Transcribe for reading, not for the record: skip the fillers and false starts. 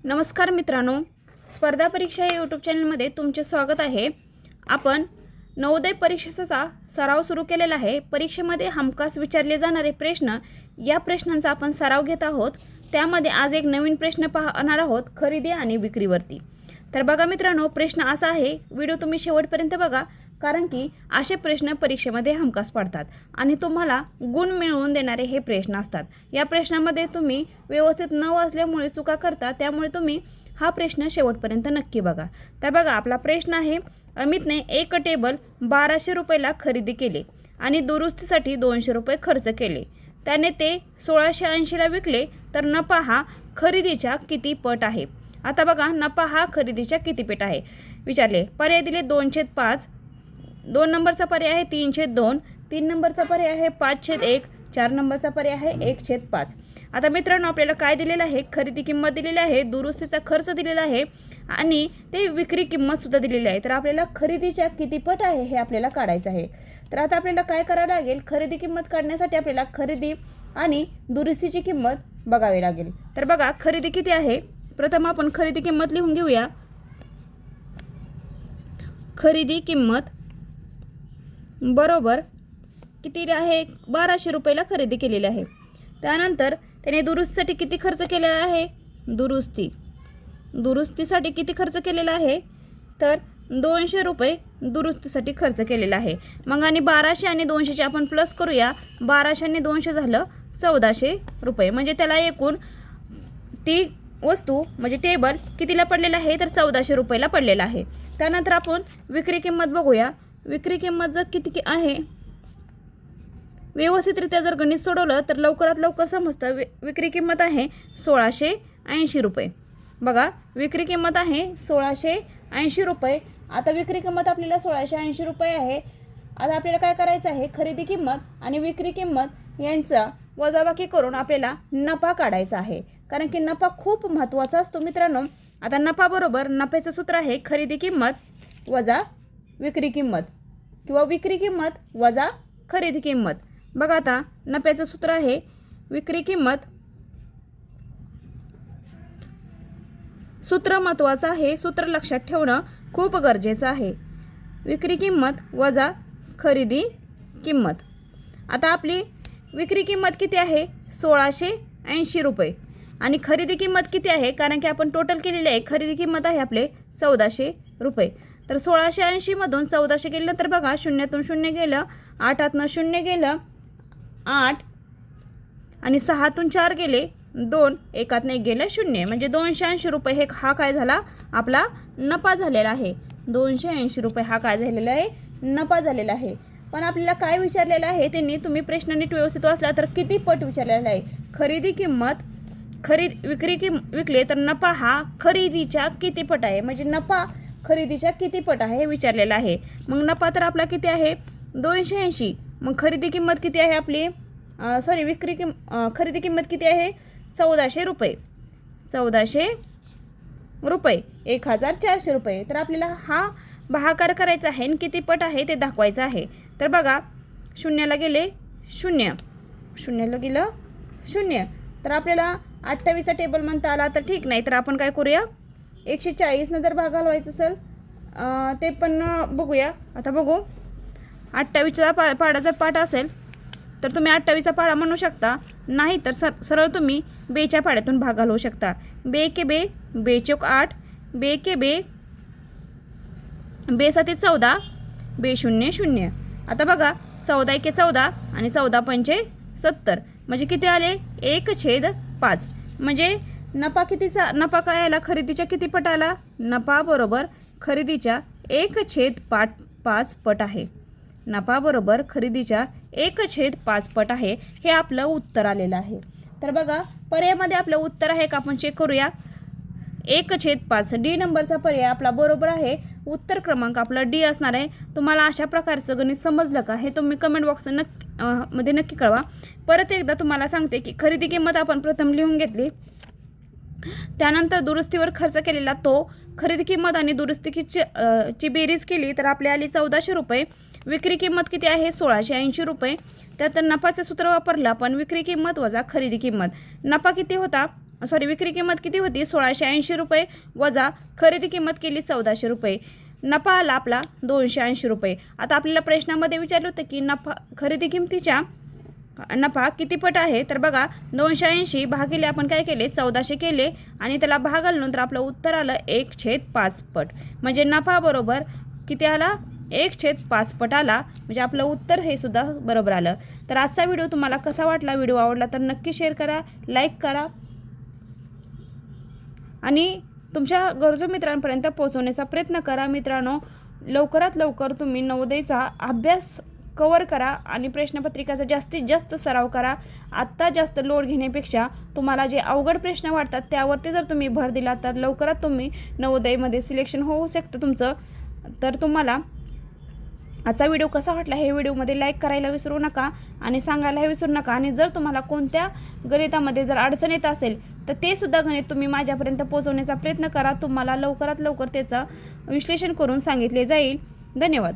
नमस्कार मित्रांनो, स्पर्धा परीक्षा या यूट्यूब चॅनलमध्ये तुमचे स्वागत आहे। आपण नवोदय परीक्षेचा सराव सुरू केलेला आहे। परीक्षेमध्ये हमखास विचारले जाणारे प्रश्न, या प्रश्नांचा आपण सराव घेत आहोत। त्यामध्ये आज एक नवीन प्रश्न पाहणार आहोत, खरेदी आणि विक्रीवरती। तर बघा मित्रांनो, प्रश्न असा आहे, व्हिडिओ तुम्ही शेवटपर्यंत बघा, कारण की असे प्रश्न परीक्षेमध्ये हमखास पडतात आणि तुम्हाला गुण मिळवून देणारे हे प्रश्न असतात। या प्रश्नामध्ये तुम्ही व्यवस्थित न वाचल्यामुळे चुका करता, त्यामुळे तुम्ही हा प्रश्न शेवटपर्यंत नक्की बघा। तर बघा, आपला प्रश्न आहे, अमितने एक टेबल 1200 रुपयाला खरेदी केले आणि दुरुस्तीसाठी 200 रुपये खर्च केले। त्याने ते 1680ला विकले, तर नफा हा खरेदीच्या किती पट आहे? आता बघा, नफा हा खरेदीच्या किती पट आहे विचारले। पर्याय दिले 2/5, 2 नंबरचा पर्याय आहे 3/2, 3 नंबरचा पर्याय आहे 5/1, 4 नंबरचा पर्याय आहे 1/5। आता मित्रांनो, आपल्याला काय दिलेलं आहे? खरेदी किंमत दिलेली आहे, दुरुस्तीचा खर्च दिलेला आहे आणि ते विक्री किंमत सुद्धा दिलेली आहे। तर आपल्याला खरेदीच्या किती पट आहे हे आपल्याला काढायचं आहे। तर आता आपल्याला काय करावं लागेल? खरेदी किंमत काढण्यासाठी आपल्याला खरेदी आणि दुरुस्तीची किंमत बघावी लागेल। तर बघा, खरेदी किती आहे? प्रथम आपण खरेदी किंमत लिहून घेऊया। खरेदी किंमत बरोबर किती आहे? 1200 रुपयाला खरेदी केलेली आहे। त्यानंतर त्याने दुरुस्तीसाठी किती खर्च केलेला आहे? दुरुस्तीसाठी किती खर्च केलेला आहे? तर 200 रुपये दुरुस्तीसाठी खर्च केलेला आहे। मग आणि 1200 आणि 200चे आपण प्लस करूया। 1200 आणि 200 झालं 1400 रुपये, म्हणजे त्याला एकूण ती वस्तू म्हणजे टेबल कितीला पडलेला आहे? तर 1400 रुपयाला पडलेला आहे। त्यानंतर आपण विक्री किंमत बघूया। विक्री किंमत जर किती आहे, व्यवस्थितरित्या जर गणित सोडवलं तर लवकरात लवकर समजतं। विक्री किंमत आहे 1680 रुपये। बघा, विक्री किंमत आहे 1680 रुपये। आता विक्री किंमत आपल्याला 1680 रुपये आहे। आता आपल्याला काय करायचं आहे? खरेदी किंमत आणि विक्री किंमत यांचा वजाबाकी करून आपल्याला नफा काढायचा आहे, कारण की नफा खूप महत्त्वाचा असतो मित्रांनो। आता नफा बरोबर, नफ्याचं सूत्र आहे खरेदी किंमत वजा विक्री किंमत, किंवा विक्री किंमत वजा खरेदी किंमत। बघा, आता नफ्याचं सूत्र आहे विक्री किंमत, सूत्र महत्त्वाचं आहे, सूत्र लक्षात ठेवणं खूप गरजेचं आहे। विक्री किंमत वजा खरेदी किंमत। आता आपली विक्री किंमत किती आहे? 1680 रुपये आणि खरेदी किंमत किती आहे? कारण की आपण टोटल केलेली आहे, खरेदी किंमत आहे आपले 1400 रुपये। तर 1680 मधून 1400 गेलं तर बघा, शून्यातून शून्य गेलं, 8तून 0 गेलं 8 आणि 6तून 4 गेले 2, 1तून 1 गेलं 0, म्हणजे 280 रुपये हे हा काय झाला? आपला नफा झालेला आहे। 280 रुपये हा काय झालेला आहे? नफा झालेला आहे। पण आपल्याला काय विचारलेलं आहे त्यांनी, तुम्ही प्रश्न नीट व्यवस्थित वाचला तर किती पट विचारलेला आहे? खरेदी किंमत विकले तर नफा हा खरेदीच्या किती पट आहे, म्हणजे नफा खरेदीच्या किती पट आहे हे विचारलेलं आहे। मग नफा तर आपला किती आहे? 280। मग खरेदी किंमत किती आहे आपली? खरेदी किंमत किती आहे? 1400 रुपये। 1400 रुपये 1400 रुपये। तर आपल्याला हा भागाकार करायचा आहे आणि किती पट आहे ते दाखवायचं आहे। तर बघा, शून्याला गेले 0, शून्याला गेलं 0, तर आपल्याला 28चा टेबल म्हणता आला तर ठीक, नाही तर आपण काय करूया, 140 जर भाग घालवायचं असेल ते पण बघूया। आता बघू, 28चा पाढा जर पाठ असेल तर तुम्ही 28चा पाढा म्हणू शकता, नाही तर सरळ तुम्ही बेच्या पाढ्यातून भाग घालवू शकता। बे के बे, बेचोक 8, बे के बे, बे 7 14, बे 0 0। आता बघा, 14 1 14 आणि 14 पंचे 70, म्हणजे किती आले? 1/5। म्हणजे नफा कितीचा? नफा काय आला? खरेदीच्या किती पट आला? नफा बरोबर खरेदीच्या 1/5 पट आहे। नफा बरोबर खरेदीच्या 1/5 पट आहे, हे आपलं उत्तर आलेलं आहे। तर बघा, पर्यायामध्ये आपलं उत्तर आहे का आपण चेक करूया। 1/5 डी नंबरचा पर्याय आपला बरोबर आहे। उत्तर क्रमांक आपला डी असणार आहे। तुम्हाला अशा प्रकारचं गणित समजलं का हे तुम्ही कमेंट बॉक्स मध्ये नक्की कळवा। परत एकदा तुम्हाला सांगते की खरेदी किंमत आपण प्रथम लिहून घेतली, त्यानंतर दुरुस्तीवर खर्च केलेला तो खरेदी किंमत आणि दुरुस्तीची बेरीज केली तर आपल्या आली 1400 रुपये। विक्री किंमत किती आहे? 1680 रुपये। त्यात नफाचं सूत्र वापरलं आपण, विक्री किंमत वजा खरेदी किंमत। नफा किती होता? विक्री किंमत किती होती 1680 रुपये वजा खरेदी किंमत केली 1400 रुपये. नफा आला आपला 280 रुपये. आता आपल्याला प्रश्नामध्ये विचारलं होतं की खरेदी किमतीच्या नफा किती पट आहे. तर बघा 280 भागिले आपण काय केले 1400 केले आणि त्याला भागाल्यानंतर आपलं उत्तर आलं 1/5 पट. म्हणजे नफा बरोबर किती आला 1/5 पट आला. म्हणजे आपलं उत्तर हे सुद्धा बरोबर आलं. तर आजचा व्हिडिओ तुम्हाला कसा वाटला, व्हिडिओ आवडला तर नक्की शेअर करा, लाईक करा आणि तुमच्या गरजू मित्रांपर्यंत पोहोचवण्याचा प्रयत्न करा. मित्रांनो, लवकरात लवकर तुम्ही नवोदयचा अभ्यास कवर करा आणि प्रश्नपत्रिकाचा जास्तीत जास्त सराव करा. आत्ता जास्त लोड घेण्यापेक्षा तुम्हाला जे अवघड प्रश्न वाटतात त्यावरती जर तुम्ही भर दिला तर लवकरात तुम्ही नवोदयमध्ये सिलेक्शन होऊ शकतं तुमचं. तर तुम्हाला आजचा व्हिडिओ कसा वाटला हे व्हिडिओमध्ये लाईक करायला विसरू नका आणि सांगायलाही विसरू नका. आणि जर तुम्हाला कोणत्या गणितामध्ये जर अडचण येत असेल तर ते सुद्धा गणित तुम्ही माझ्यापर्यंत पोहोचवण्याचा प्रयत्न करा. तुम्हाला लवकरात लवकर त्याचं विश्लेषण करून सांगितले जाईल. धन्यवाद.